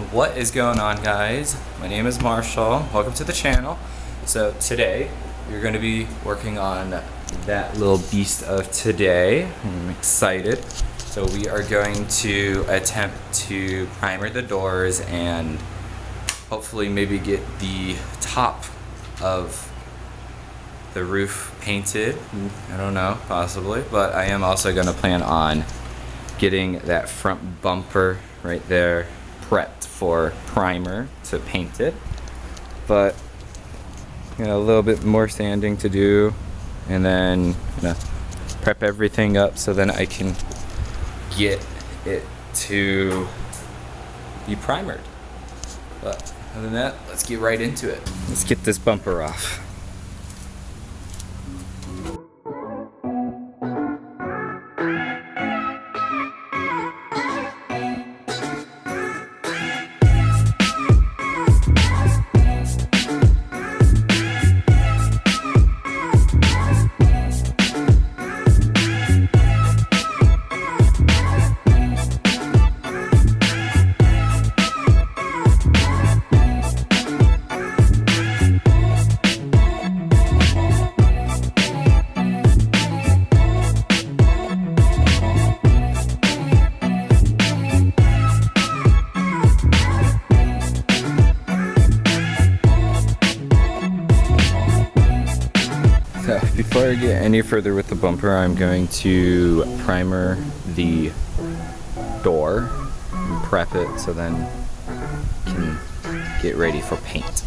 What is going on, guys? My name is Marshall. Welcome to the channel. So today you're going to be working on that little beast of today. I'm excited. So we are going to attempt to primer the doors and hopefully maybe get the top of the roof painted. I don't know, possibly, but I am also going to plan on getting that front bumper right there prepped for primer to paint it. But a little bit more sanding to do, and then prep everything up so then I can get it to be primered. But other than that, let's get right into it. Let's get this bumper off. Before I get any further with the bumper, I'm going to primer the door and prep it so then I can get ready for paint.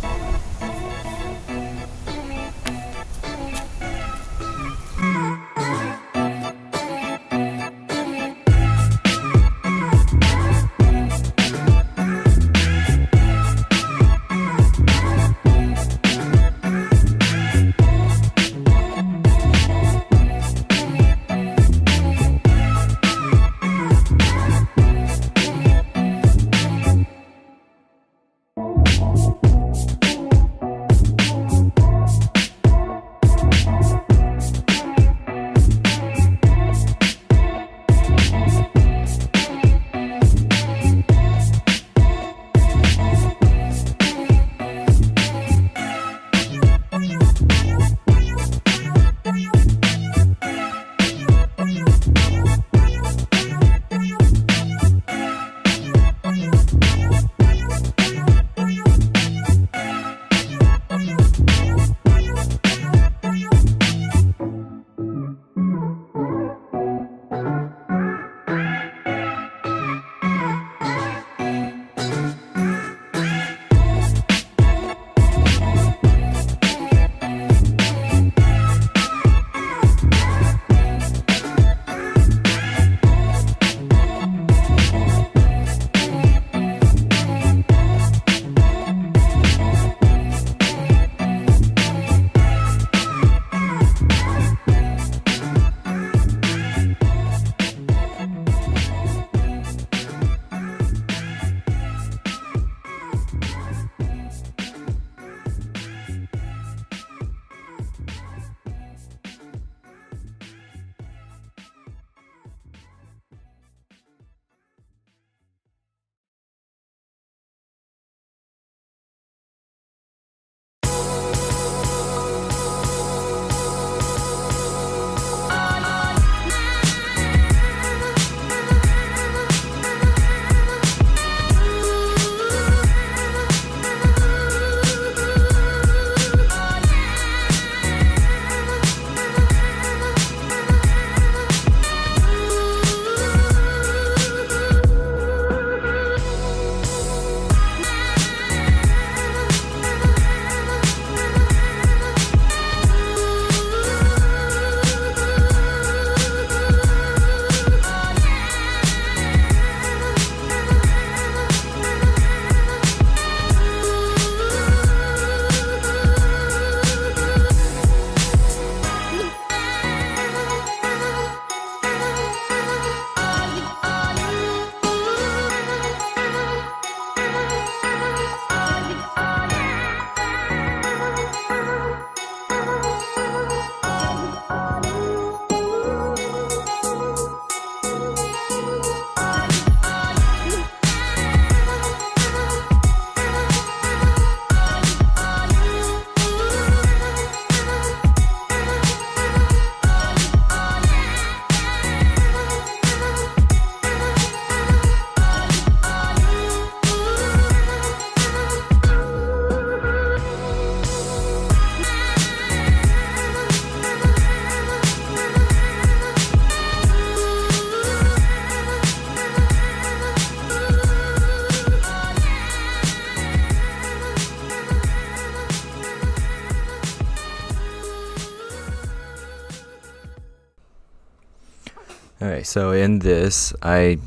so in this, I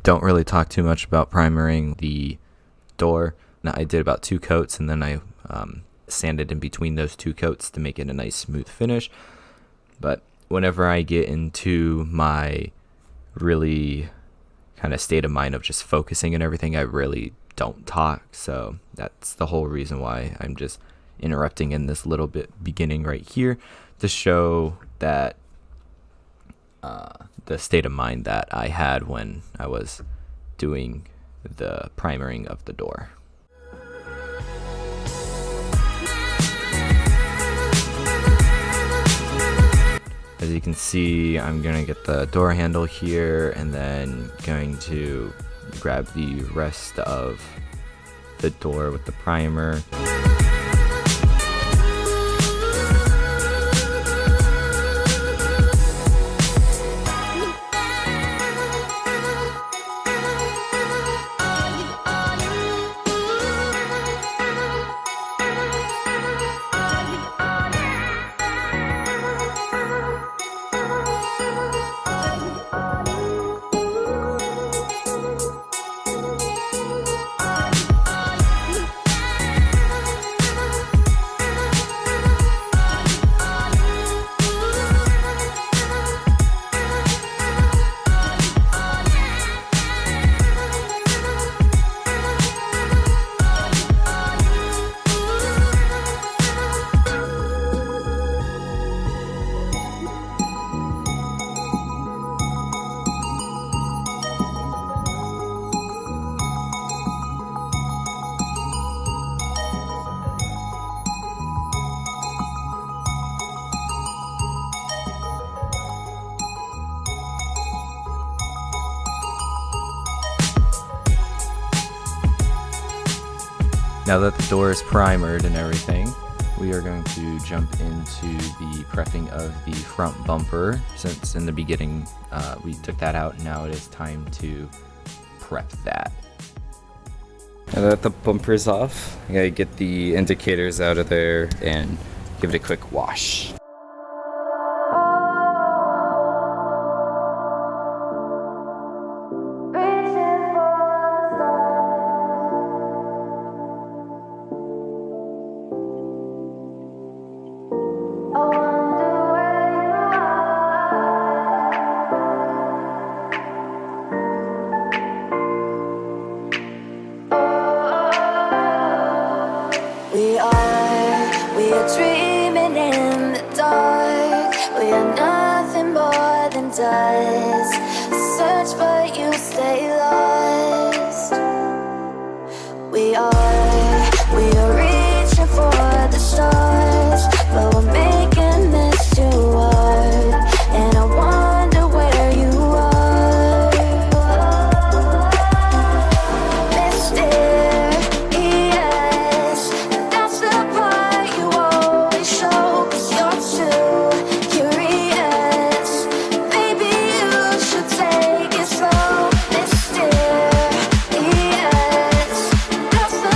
don't really talk too much about primering the door. Now, I did about 2 coats, and then I sanded in between those 2 coats to make it a nice smooth finish. But whenever I get into my really kind of state of mind of just focusing and everything, I really don't talk. So that's the whole reason why I'm just interrupting in this little bit beginning right here to show that the state of mind that I had when I was doing the primering of the door. As you can see, I'm gonna get the door handle here and then going to grab the rest of the door with the primer. Now that the door is primered and everything, we are going to jump into the prepping of the front bumper. Since in the beginning we took that out, now it is time to prep that. Now that the bumper is off, I gotta get the indicators out of there and give it a quick wash. We are dreaming in the dark. We are nothing more than dust. Search but you stay lost. We are reaching for the stars, but we're making this too hard. And I wonder where you are. Mysterious, that's the part you always show. 'Cause you're too curious. Maybe you should take it slow. Mysterious, that's the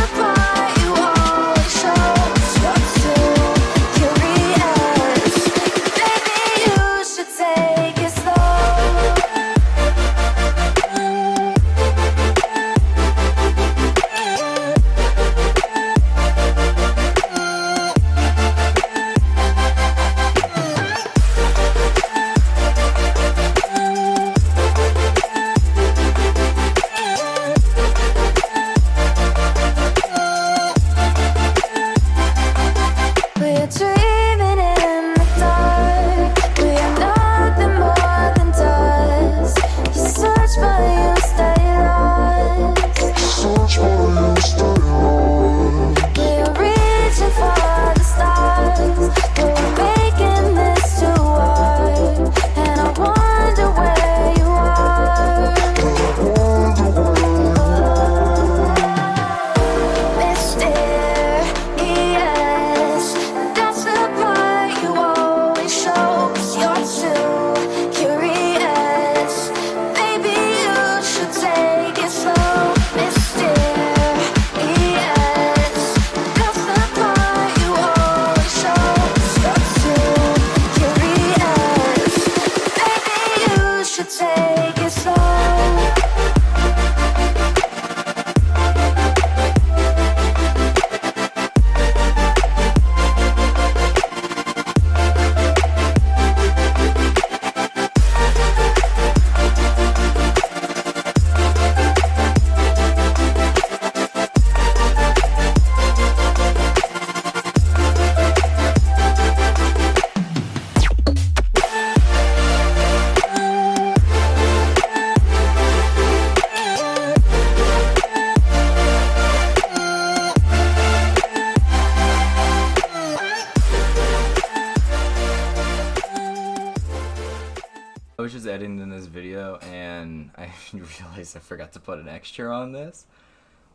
getting in this video and I realized I forgot to put an extra on this.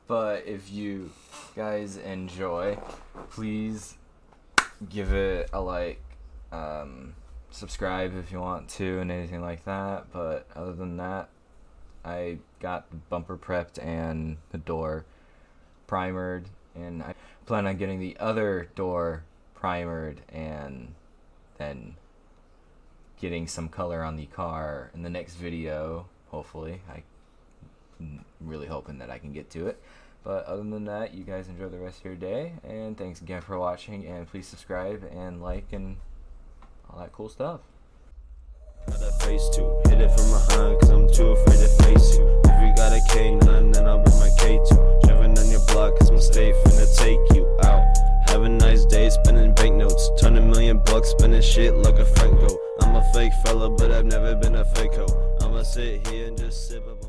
But if you guys enjoy, please give it a like, subscribe if you want to, and anything like that. But other than that, I got the bumper prepped and the door primered, and I plan on getting the other door primered and then getting some color on the car in the next video. Hopefully, I'm really hoping that I can get to it. But other than that, you guys enjoy the rest of your day, and thanks again for watching, and please subscribe and like and all that cool stuff. That face too. Hit it from behind cause I'm too afraid to face you. If you got a K9 then I'll bring my K2. Driving on your block cause my state finna take you out. Have a nice day spending banknotes. Turn $1 million, spending shit like a Franco. I'm a fake fella but I've never been a fake hoe. I'ma sit here and just sip up